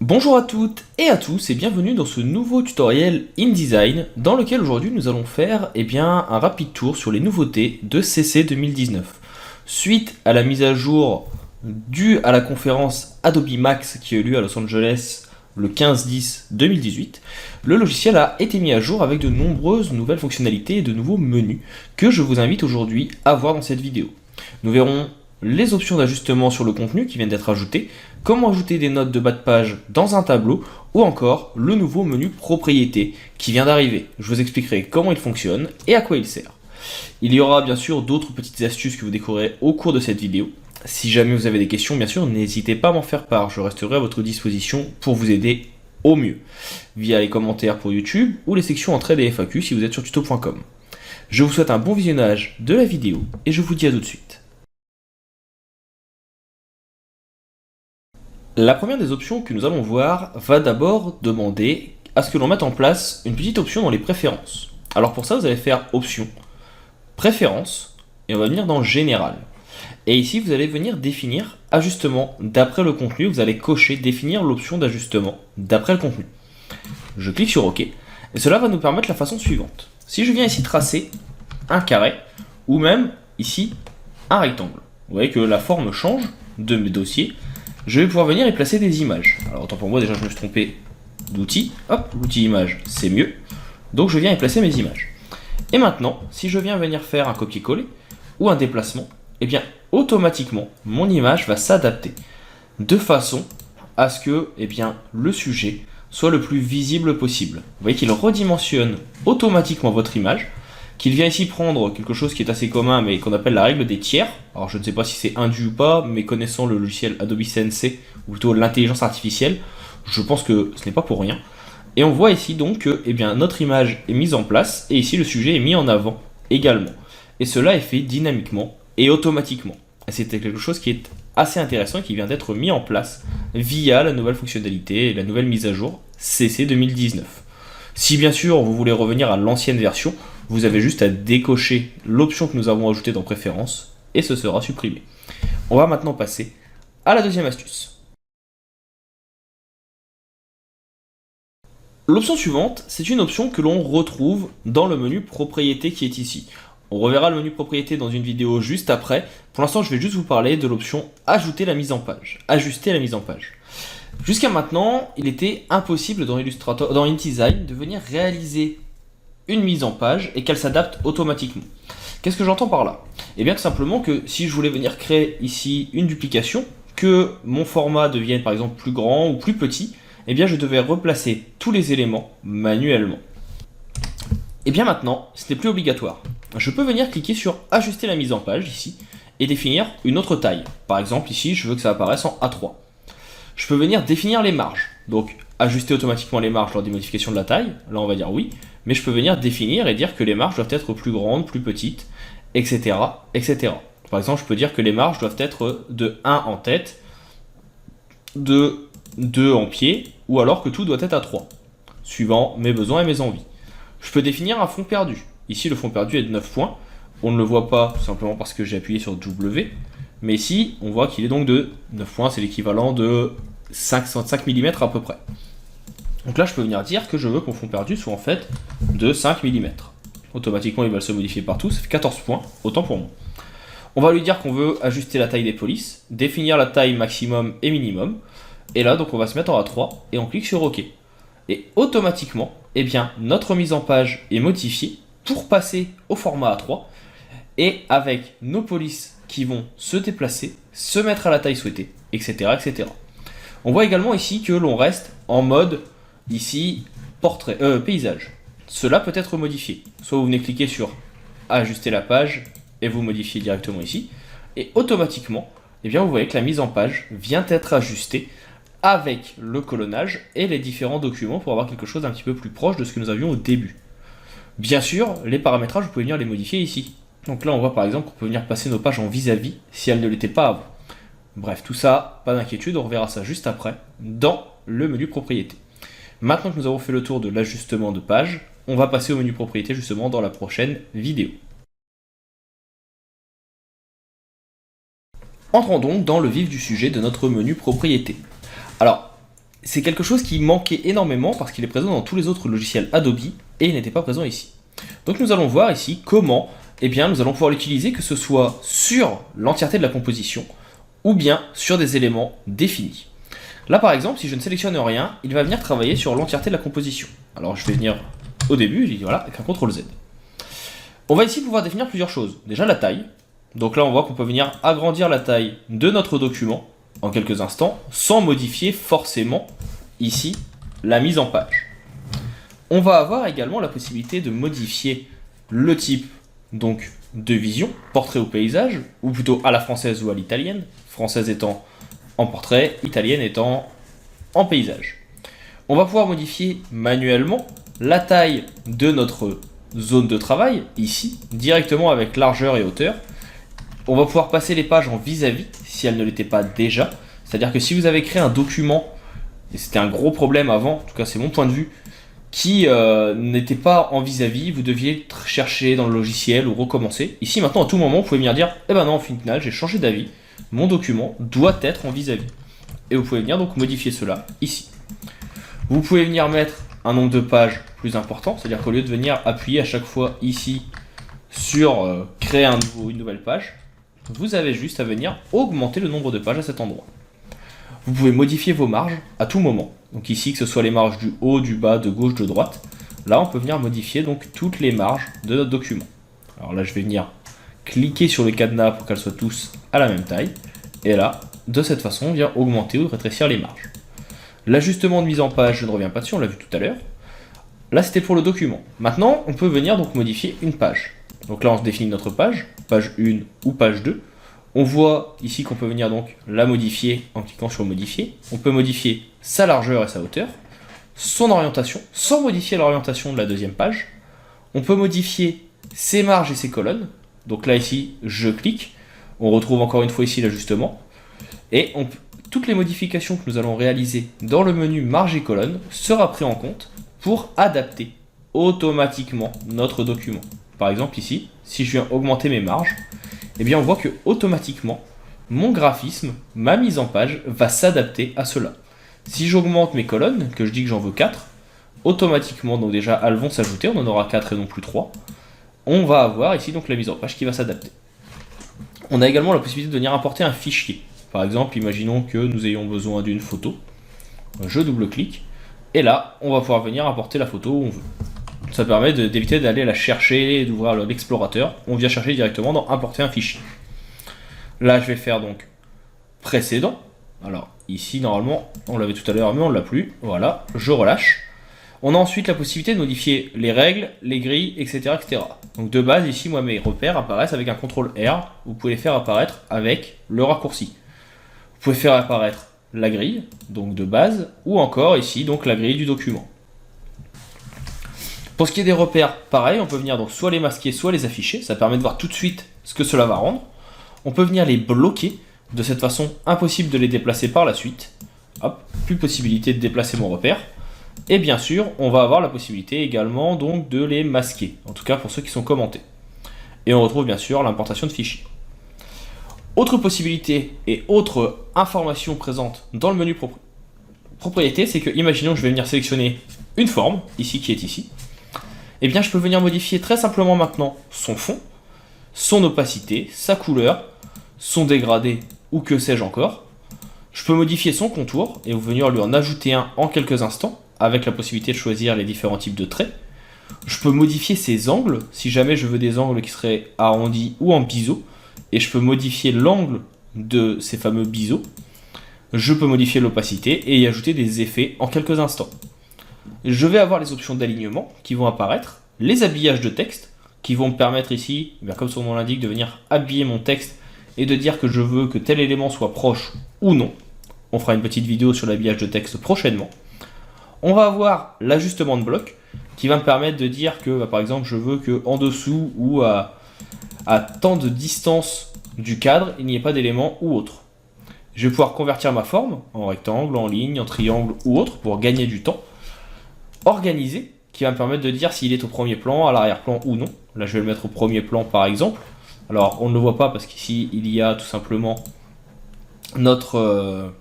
Bonjour à toutes et à tous et bienvenue dans ce nouveau tutoriel InDesign dans lequel aujourd'hui nous allons faire un rapide tour sur les nouveautés de CC 2019. Suite à la mise à jour due à la conférence Adobe Max qui a eu lieu à Los Angeles le 15-10-2018, le logiciel a été mis à jour avec de nombreuses nouvelles fonctionnalités et de nouveaux menus que je vous invite aujourd'hui à voir dans cette vidéo. Nous verrons les options d'ajustement sur le contenu qui viennent d'être ajoutées, comment ajouter des notes de bas de page dans un tableau, ou encore le nouveau menu propriété qui vient d'arriver. Je vous expliquerai comment il fonctionne et à quoi il sert. Il y aura bien sûr d'autres petites astuces que vous découvrirez au cours de cette vidéo. Si jamais vous avez des questions, bien sûr, n'hésitez pas à m'en faire part, je resterai à votre disposition pour vous aider au mieux, via les commentaires pour YouTube ou les sections entraides et FAQ si vous êtes sur tuto.com. Je vous souhaite un bon visionnage de la vidéo et je vous dis à tout de suite. La première des options que nous allons voir va d'abord demander à ce que l'on mette en place une petite option dans les préférences. Alors pour ça, vous allez faire option, préférences, et on va venir dans général. Et ici, vous allez venir définir ajustement d'après le contenu. Vous allez cocher définir l'option d'ajustement d'après le contenu. Je clique sur OK, et cela va nous permettre la façon suivante. Si je viens ici tracer un carré, ou même ici un rectangle, vous voyez que la forme change de mes dossiers. Je vais pouvoir venir y placer des images. Alors autant pour moi, déjà je me suis trompé d'outil. Hop, l'outil image, c'est mieux. Donc je viens y placer mes images. Et maintenant, si je viens venir faire un copier-coller ou un déplacement, eh bien automatiquement, mon image va s'adapter de façon à ce que le sujet soit le plus visible possible. Vous voyez qu'il redimensionne automatiquement votre image, qu'il vient ici prendre quelque chose qui est assez commun mais qu'on appelle la règle des tiers. Alors je ne sais pas si c'est indu ou pas, mais connaissant le logiciel Adobe Sensei, ou plutôt l'intelligence artificielle, je pense que ce n'est pas pour rien. Et on voit ici donc que notre image est mise en place, et ici le sujet est mis en avant également. Et cela est fait dynamiquement et automatiquement. Et c'était quelque chose qui est assez intéressant et qui vient d'être mis en place via la nouvelle fonctionnalité et la nouvelle mise à jour CC 2019. Si bien sûr vous voulez revenir à l'ancienne version, vous avez juste à décocher l'option que nous avons ajoutée dans Préférences et ce sera supprimé. On va maintenant passer à la deuxième astuce. L'option suivante, c'est une option que l'on retrouve dans le menu Propriété qui est ici. On reverra le menu Propriété dans une vidéo juste après. Pour l'instant, je vais juste vous parler de l'option Ajouter la mise en page, ajuster la mise en page. Jusqu'à maintenant, il était impossible dans InDesign de venir réaliser une mise en page et qu'elle s'adapte automatiquement. Qu'est-ce que j'entends par là? Eh bien tout simplement que si je voulais venir créer ici une duplication, que mon format devienne par exemple plus grand ou plus petit, eh bien je devais replacer tous les éléments manuellement. Et bien maintenant, ce n'est plus obligatoire. Je peux venir cliquer sur ajuster la mise en page ici et définir une autre taille. Par exemple ici, je veux que ça apparaisse en A3. Je peux venir définir les marges. Donc ajuster automatiquement les marges lors des modifications de la taille, là on va dire oui, mais je peux venir définir et dire que les marges doivent être plus grandes, plus petites, etc. etc. Par exemple, je peux dire que les marges doivent être de 1 en tête, de 2 en pied, ou alors que tout doit être à 3, suivant mes besoins et mes envies. Je peux définir un fond perdu. Ici, le fond perdu est de 9 points. On ne le voit pas tout simplement parce que j'ai appuyé sur W, mais ici, on voit qu'il est donc de 9 points, c'est l'équivalent de 5 mm à peu près. Donc là, je peux venir dire que je veux que mon fond perdu soit en fait de 5 mm. Automatiquement, il va se modifier partout, ça fait 14 points, autant pour moi. On va lui dire qu'on veut ajuster la taille des polices, définir la taille maximum et minimum, et là, donc on va se mettre en A3, et on clique sur OK. Et automatiquement, notre mise en page est modifiée pour passer au format A3, et avec nos polices qui vont se déplacer, se mettre à la taille souhaitée, etc. etc. On voit également ici que l'on reste en mode ici portrait, paysage. Cela peut être modifié. Soit vous venez cliquer sur ajuster la page et vous modifiez directement ici. Et automatiquement, vous voyez que la mise en page vient d'être ajustée avec le colonnage et les différents documents pour avoir quelque chose d'un petit peu plus proche de ce que nous avions au début. Bien sûr, les paramétrages, vous pouvez venir les modifier ici. Donc là, on voit par exemple qu'on peut venir passer nos pages en vis-à-vis si elles ne l'étaient pas avant. Bref, tout ça, pas d'inquiétude, on reverra ça juste après dans le menu propriété. Maintenant que nous avons fait le tour de l'ajustement de page, on va passer au menu propriété justement dans la prochaine vidéo. Entrons donc dans le vif du sujet de notre menu propriété. Alors, c'est quelque chose qui manquait énormément parce qu'il est présent dans tous les autres logiciels Adobe et il n'était pas présent ici. Donc nous allons voir ici comment nous allons pouvoir l'utiliser, que ce soit sur l'entièreté de la composition ou bien sur des éléments définis. Là par exemple, si je ne sélectionne rien, il va venir travailler sur l'entièreté de la composition. Alors je vais venir au début, je dis voilà, avec un CTRL Z. On va ici pouvoir définir plusieurs choses. Déjà la taille. Donc là on voit qu'on peut venir agrandir la taille de notre document en quelques instants, sans modifier forcément ici la mise en page. On va avoir également la possibilité de modifier le type donc de vision, portrait ou paysage, ou plutôt à la française ou à l'italienne, française étant en portrait, italienne étant en paysage. On va pouvoir modifier manuellement la taille de notre zone de travail, ici, directement avec largeur et hauteur. On va pouvoir passer les pages en vis-à-vis, si elles ne l'étaient pas déjà. C'est-à-dire que si vous avez créé un document, et c'était un gros problème avant, en tout cas c'est mon point de vue, qui n'était pas en vis-à-vis, vous deviez chercher dans le logiciel ou recommencer. Ici maintenant à tout moment vous pouvez venir dire, eh ben non, au final j'ai changé d'avis, mon document doit être en vis-à-vis. Et vous pouvez venir donc modifier cela ici. Vous pouvez venir mettre un nombre de pages plus important, c'est-à-dire qu'au lieu de venir appuyer à chaque fois ici sur créer une nouvelle page, vous avez juste à venir augmenter le nombre de pages à cet endroit. Vous pouvez modifier vos marges à tout moment. Donc ici, que ce soit les marges du haut, du bas, de gauche, de droite. Là, on peut venir modifier donc toutes les marges de notre document. Alors là, je vais venir cliquer sur le cadenas pour qu'elles soient tous à la même taille. Et là, de cette façon, on vient augmenter ou rétrécir les marges. L'ajustement de mise en page, je ne reviens pas dessus, on l'a vu tout à l'heure. Là, c'était pour le document. Maintenant, on peut venir donc modifier une page. Donc là, on se définit notre page 1 ou page 2. On voit ici qu'on peut venir donc la modifier en cliquant sur modifier. On peut modifier sa largeur et sa hauteur, son orientation, sans modifier l'orientation de la deuxième page. On peut modifier ses marges et ses colonnes. Donc là ici, je clique. On retrouve encore une fois ici l'ajustement. Et toutes les modifications que nous allons réaliser dans le menu marge et colonnes sera pris en compte pour adapter automatiquement notre document. Par exemple ici, si je viens augmenter mes marges, eh bien on voit que automatiquement mon graphisme, ma mise en page va s'adapter à cela. Si j'augmente mes colonnes, que je dis que j'en veux 4, automatiquement, donc déjà elles vont s'ajouter, on en aura 4 et non plus 3. On va avoir ici donc la mise en page qui va s'adapter. On a également la possibilité de venir importer un fichier. Par exemple, imaginons que nous ayons besoin d'une photo. Je double-clique et là, on va pouvoir venir importer la photo où on veut. Ça permet d'éviter d'aller la chercher et d'ouvrir l'explorateur. On vient chercher directement dans importer un fichier. Là, je vais faire donc précédent. Alors ici, normalement, on l'avait tout à l'heure, mais on ne l'a plus. Voilà, je relâche. On a ensuite la possibilité de modifier les règles, les grilles, etc., etc. Donc de base, ici, moi, mes repères apparaissent avec un CTRL R. Vous pouvez les faire apparaître avec le raccourci. Vous pouvez faire apparaître la grille, donc de base, ou encore ici, donc la grille du document. Pour ce qui est des repères, pareil, on peut venir donc soit les masquer, soit les afficher. Ça permet de voir tout de suite ce que cela va rendre. On peut venir les bloquer. De cette façon, impossible de les déplacer par la suite. Hop, plus possibilité de déplacer mon repère. Et bien sûr, on va avoir la possibilité également donc de les masquer. En tout cas pour ceux qui sont commentés. Et on retrouve bien sûr l'importation de fichiers. Autre possibilité et autre information présente dans le menu propriété, c'est que, imaginons que je vais venir sélectionner une forme, ici qui est ici. Eh bien, je peux venir modifier très simplement maintenant son fond, son opacité, sa couleur, son dégradé ou que sais-je encore. Je peux modifier son contour et venir lui en ajouter un en quelques instants avec la possibilité de choisir les différents types de traits. Je peux modifier ses angles si jamais je veux des angles qui seraient arrondis ou en biseau et je peux modifier l'angle de ces fameux biseaux. Je peux modifier l'opacité et y ajouter des effets en quelques instants. Je vais avoir les options d'alignement qui vont apparaître, les habillages de texte qui vont me permettre ici, comme son nom l'indique, de venir habiller mon texte et de dire que je veux que tel élément soit proche ou non. On fera une petite vidéo sur l'habillage de texte prochainement. On va avoir l'ajustement de bloc qui va me permettre de dire que, par exemple, je veux qu'en dessous ou à tant de distance du cadre, il n'y ait pas d'élément ou autre. Je vais pouvoir convertir ma forme en rectangle, en ligne, en triangle ou autre pour gagner du temps. Organiser, qui va me permettre de dire s'il est au premier plan, à l'arrière-plan ou non. Là, je vais le mettre au premier plan par exemple. Alors, on ne le voit pas parce qu'ici, il y a tout simplement notre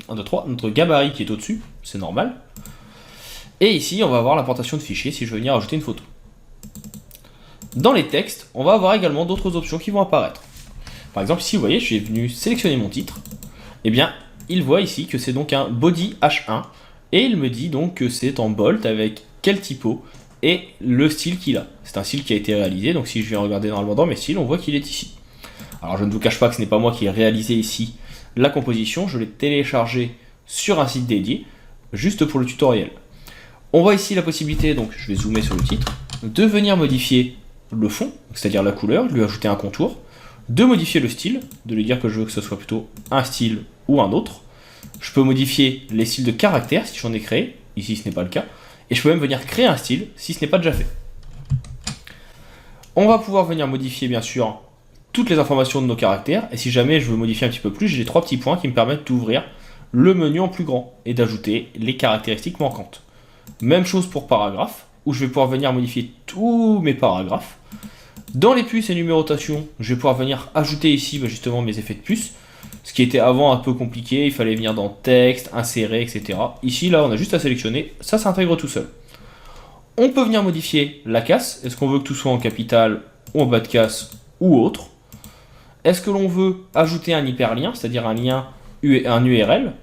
1, 2, 3, notre gabarit qui est au-dessus, c'est normal. Et ici, on va avoir l'importation de fichiers si je veux venir ajouter une photo. Dans les textes, on va avoir également d'autres options qui vont apparaître. Par exemple, ici, vous voyez, je suis venu sélectionner mon titre. Eh bien, il voit ici que c'est donc un body H1. Et il me dit donc que c'est en bold avec quel typo et le style qu'il a. C'est un style qui a été réalisé, donc si je viens regarder normalement dans mes styles, on voit qu'il est ici. Alors je ne vous cache pas que ce n'est pas moi qui ai réalisé ici la composition, je l'ai téléchargé sur un site dédié, juste pour le tutoriel. On voit ici la possibilité, donc je vais zoomer sur le titre, de venir modifier le fond, c'est-à-dire la couleur, de lui ajouter un contour, de modifier le style, de lui dire que je veux que ce soit plutôt un style ou un autre. Je peux modifier les styles de caractères si j'en ai créé, ici ce n'est pas le cas, et je peux même venir créer un style si ce n'est pas déjà fait. On va pouvoir venir modifier bien sûr toutes les informations de nos caractères, et si jamais je veux modifier un petit peu plus, j'ai 3 petits points qui me permettent d'ouvrir le menu en plus grand et d'ajouter les caractéristiques manquantes. Même chose pour paragraphe, où je vais pouvoir venir modifier tous mes paragraphes. Dans les puces et numérotation, je vais pouvoir venir ajouter ici justement mes effets de puces, ce qui était avant un peu compliqué, il fallait venir dans texte, insérer, etc. Ici, là, on a juste à sélectionner, ça s'intègre tout seul. On peut venir modifier la casse, est-ce qu'on veut que tout soit en capital ou en bas de casse ou autre. Est-ce que l'on veut ajouter un hyperlien, c'est-à-dire un lien, un URL,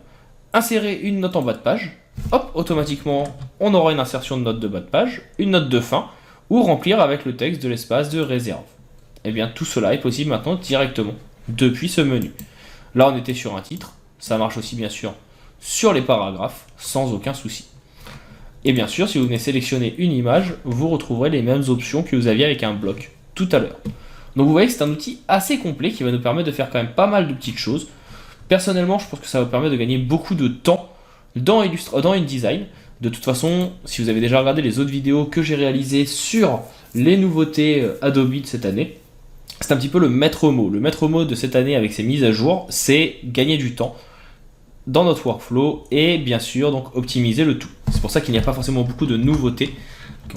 insérer une note en bas de page, hop, automatiquement, on aura une insertion de note de bas de page, une note de fin, ou remplir avec le texte de l'espace de réserve. Et bien, tout cela est possible maintenant directement, depuis ce menu. Là, on était sur un titre, ça marche aussi bien sûr sur les paragraphes, sans aucun souci. Et bien sûr, si vous venez sélectionner une image, vous retrouverez les mêmes options que vous aviez avec un bloc tout à l'heure. Donc vous voyez que c'est un outil assez complet qui va nous permettre de faire quand même pas mal de petites choses. Personnellement, je pense que ça va vous permettre de gagner beaucoup de temps dans InDesign. De toute façon, si vous avez déjà regardé les autres vidéos que j'ai réalisées sur les nouveautés Adobe de cette année, c'est un petit peu le maître mot. Le maître mot de cette année avec ces mises à jour, c'est gagner du temps dans notre workflow et bien sûr donc optimiser le tout. C'est pour ça qu'il n'y a pas forcément beaucoup de nouveautés,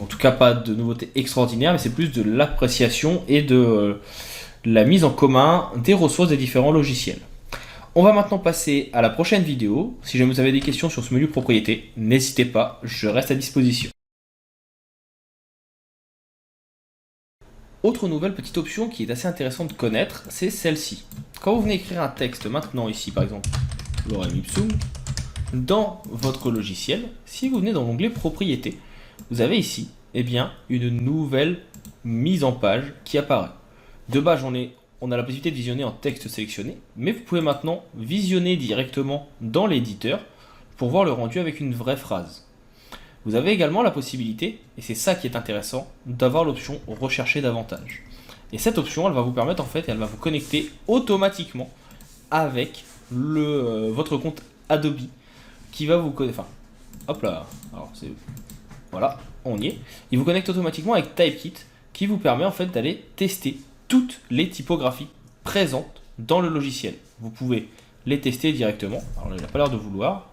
en tout cas pas de nouveautés extraordinaires, mais c'est plus de l'appréciation et de la mise en commun des ressources des différents logiciels. On va maintenant passer à la prochaine vidéo. Si jamais vous avez des questions sur ce menu propriété, n'hésitez pas, je reste à disposition. Autre nouvelle petite option qui est assez intéressante de connaître, c'est celle-ci. Quand vous venez écrire un texte maintenant ici par exemple, lorem ipsum, dans votre logiciel, si vous venez dans l'onglet propriété, vous avez ici une nouvelle mise en page qui apparaît. De base, on a la possibilité de visionner en texte sélectionné, mais vous pouvez maintenant visionner directement dans l'éditeur pour voir le rendu avec une vraie phrase. Vous avez également la possibilité, et c'est ça qui est intéressant, d'avoir l'option rechercher davantage. Et cette option, elle va vous permettre elle va vous connecter automatiquement avec votre compte Adobe qui va vous connecter. Enfin, hop là, alors voilà, on y est. Il vous connecte automatiquement avec Typekit qui vous permet d'aller tester toutes les typographies présentes dans le logiciel. Vous pouvez les tester directement. Alors il n'a pas l'air de vouloir.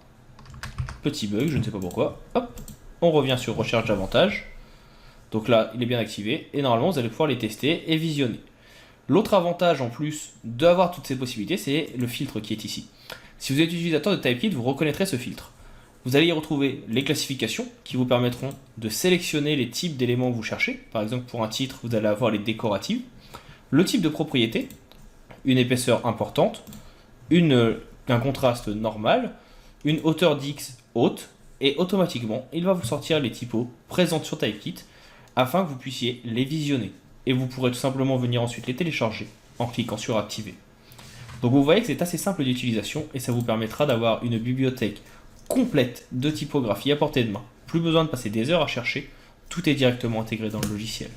Petit bug, je ne sais pas pourquoi. Hop, on revient sur recherche davantage. Donc là, il est bien activé et normalement vous allez pouvoir les tester et visionner. L'autre avantage en plus d'avoir toutes ces possibilités, c'est le filtre qui est ici. Si vous êtes utilisateur de Typekit, vous reconnaîtrez ce filtre. Vous allez y retrouver les classifications qui vous permettront de sélectionner les types d'éléments que vous cherchez. Par exemple, pour un titre, vous allez avoir les décoratives, le type de propriété, une épaisseur importante, un contraste normal, une hauteur d'X haute, et automatiquement, il va vous sortir les typos présentes sur Typekit afin que vous puissiez les visionner. Et vous pourrez tout simplement venir ensuite les télécharger en cliquant sur Activer. Donc vous voyez que c'est assez simple d'utilisation et ça vous permettra d'avoir une bibliothèque complète de typographie à portée de main. Plus besoin de passer des heures à chercher, tout est directement intégré dans le logiciel.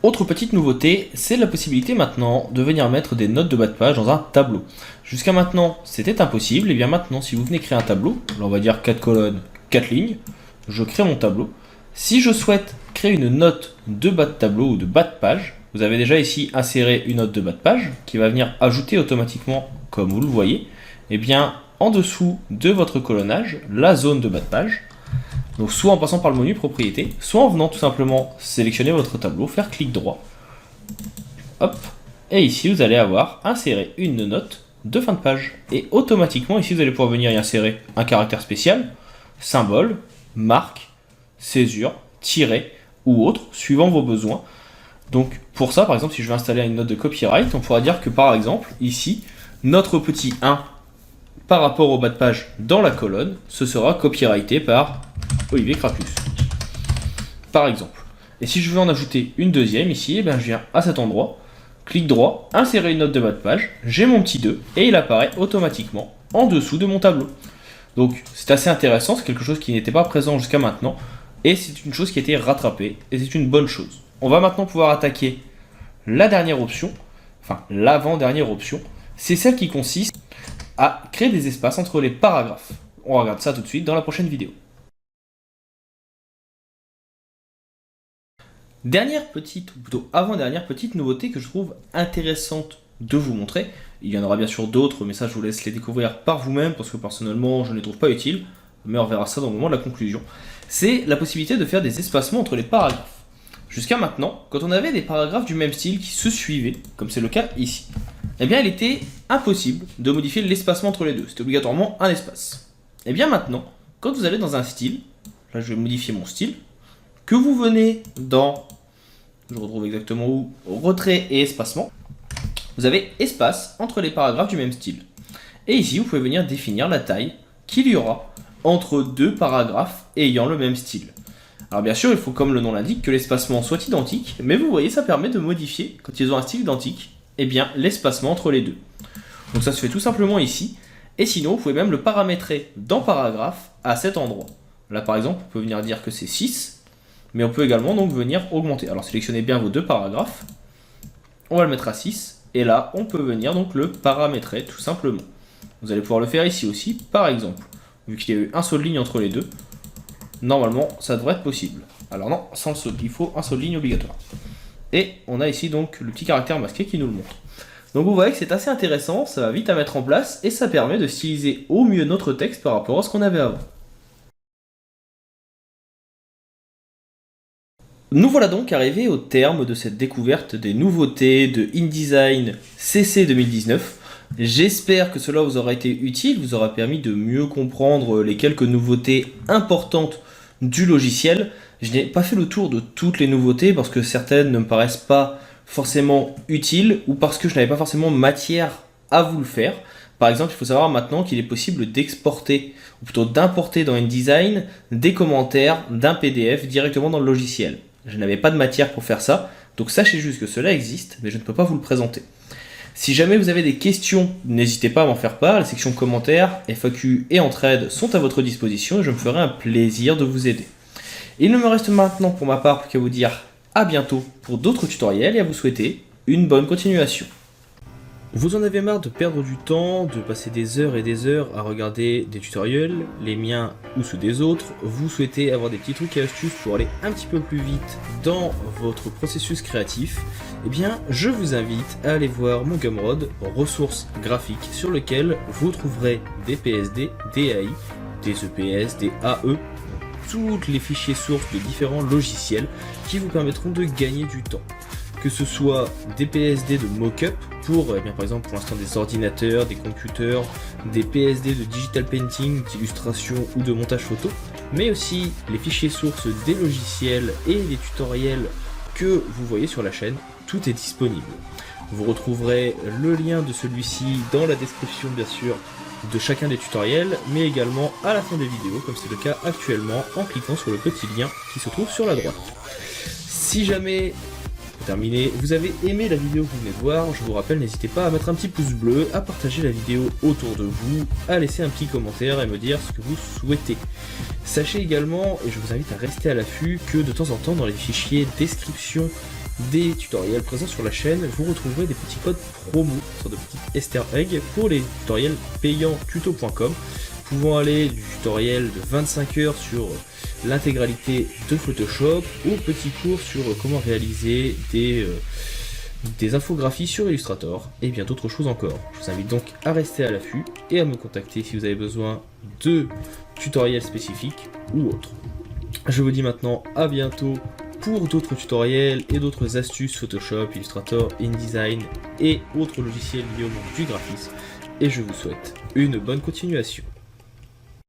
Autre petite nouveauté, c'est la possibilité maintenant de venir mettre des notes de bas de page dans un tableau. Jusqu'à maintenant, c'était impossible, et bien maintenant, si vous venez créer un tableau, là on va dire 4 colonnes, 4 lignes, je crée mon tableau. Si je souhaite créer une note de bas de tableau ou de bas de page, vous avez déjà ici inséré une note de bas de page qui va venir ajouter automatiquement, comme vous le voyez, en dessous de votre colonnage, la zone de bas de page. Donc soit en passant par le menu propriété, soit en venant tout simplement sélectionner votre tableau, faire clic droit, hop, Et ici, vous allez avoir inséré une note de fin de page. Et automatiquement, ici, vous allez pouvoir venir y insérer un caractère spécial, symbole, marque, césure, tiret ou autre, suivant vos besoins. Donc pour ça, par exemple, si je veux installer une note de copyright, on pourra dire que par exemple, ici, notre petit 1 par rapport au bas de page dans la colonne, ce sera copyrighté par Olivier Crapus, par exemple. Et si je veux en ajouter une deuxième ici, je viens à cet endroit, clic droit, insérer une note de bas de page, j'ai mon petit 2 et il apparaît automatiquement en dessous de mon tableau. Donc c'est assez intéressant, c'est quelque chose qui n'était pas présent jusqu'à maintenant et c'est une chose qui a été rattrapée et c'est une bonne chose. On va maintenant pouvoir attaquer la dernière option, enfin l'avant-dernière option, c'est celle qui consiste à créer des espaces entre les paragraphes. On regarde ça tout de suite dans la prochaine vidéo. Dernière petite, ou plutôt avant-dernière petite nouveauté que je trouve intéressante de vous montrer. Il y en aura bien sûr d'autres, mais ça je vous laisse les découvrir par vous-même parce que personnellement je ne les trouve pas utiles, mais on verra ça dans le moment de la conclusion. C'est la possibilité de faire des espacements entre les paragraphes. Jusqu'à maintenant, quand on avait des paragraphes du même style qui se suivaient, comme c'est le cas ici, eh bien il était impossible de modifier l'espacement entre les deux, c'était obligatoirement un espace. Et bien maintenant, quand vous allez dans un style, là je vais modifier mon style, que vous venez dans, je retrouve exactement où, retrait et espacement, vous avez espace entre les paragraphes du même style. Et ici, vous pouvez venir définir la taille qu'il y aura entre deux paragraphes ayant le même style. Alors bien sûr, il faut, comme le nom l'indique, que l'espacement soit identique, mais vous voyez, ça permet de modifier, quand ils ont un style identique, eh bien l'espacement entre les deux. Donc ça se fait tout simplement ici, et sinon, vous pouvez même le paramétrer dans paragraphe à cet endroit. Là par exemple, on peut venir dire que c'est 6, mais on peut également donc venir augmenter. Alors sélectionnez bien vos deux paragraphes, on va le mettre à 6, et là, on peut venir donc le paramétrer tout simplement. Vous allez pouvoir le faire ici aussi, par exemple. Vu qu'il y a eu un seul ligne entre les deux, normalement, ça devrait être possible. Alors non, sans le seul, il faut un seul ligne obligatoire. Et on a ici donc le petit caractère masqué qui nous le montre. Donc vous voyez que c'est assez intéressant, ça va vite à mettre en place, et ça permet de styliser au mieux notre texte par rapport à ce qu'on avait avant. Nous voilà donc arrivés au terme de cette découverte des nouveautés de InDesign CC 2019. J'espère que cela vous aura été utile, vous aura permis de mieux comprendre les quelques nouveautés importantes du logiciel. Je n'ai pas fait le tour de toutes les nouveautés parce que certaines ne me paraissent pas forcément utiles ou parce que je n'avais pas forcément matière à vous le faire. Par exemple, il faut savoir maintenant qu'il est possible d'exporter, ou plutôt d'importer dans InDesign des commentaires d'un PDF directement dans le logiciel. Je n'avais pas de matière pour faire ça, donc sachez juste que cela existe, mais je ne peux pas vous le présenter. Si jamais vous avez des questions, n'hésitez pas à m'en faire part, les sections commentaires, FAQ et entraide sont à votre disposition et je me ferai un plaisir de vous aider. Il ne me reste maintenant pour ma part qu'à vous dire à bientôt pour d'autres tutoriels et à vous souhaiter une bonne continuation. Vous en avez marre de perdre du temps, de passer des heures et des heures à regarder des tutoriels, les miens ou ceux des autres, vous souhaitez avoir des petits trucs et astuces pour aller un petit peu plus vite dans votre processus créatif, eh bien je vous invite à aller voir mon Gumroad, ressources graphiques, sur lequel vous trouverez des PSD, des AI, des EPS, des AE, tous les fichiers sources de différents logiciels qui vous permettront de gagner du temps. Que ce soit des PSD de mock-up pour, eh bien, par exemple, pour l'instant des ordinateurs, des computers, des PSD de digital painting, d'illustration ou de montage photo, mais aussi les fichiers sources des logiciels et les tutoriels que vous voyez sur la chaîne, tout est disponible. Vous retrouverez le lien de celui-ci dans la description, bien sûr, de chacun des tutoriels, mais également à la fin des vidéos, comme c'est le cas actuellement, en cliquant sur le petit lien qui se trouve sur la droite. Si jamais, pour terminer, vous avez aimé la vidéo que vous venez de voir, je vous rappelle, n'hésitez pas à mettre un petit pouce bleu, à partager la vidéo autour de vous, à laisser un petit commentaire et me dire ce que vous souhaitez. Sachez également, et je vous invite à rester à l'affût, que de temps en temps dans les fichiers description des tutoriels présents sur la chaîne, vous retrouverez des petits codes promo, sorte de petits easter eggs pour les tutoriels payants tuto.com, pouvant aller du tutoriel de 25 heures sur l'intégralité de Photoshop au petit cours sur comment réaliser des infographies sur Illustrator et bien d'autres choses encore. Je vous invite donc à rester à l'affût et à me contacter si vous avez besoin de tutoriels spécifiques ou autres. Je vous dis maintenant à bientôt pour d'autres tutoriels et d'autres astuces Photoshop, Illustrator, InDesign et autres logiciels liés au monde du graphisme. Et je vous souhaite une bonne continuation.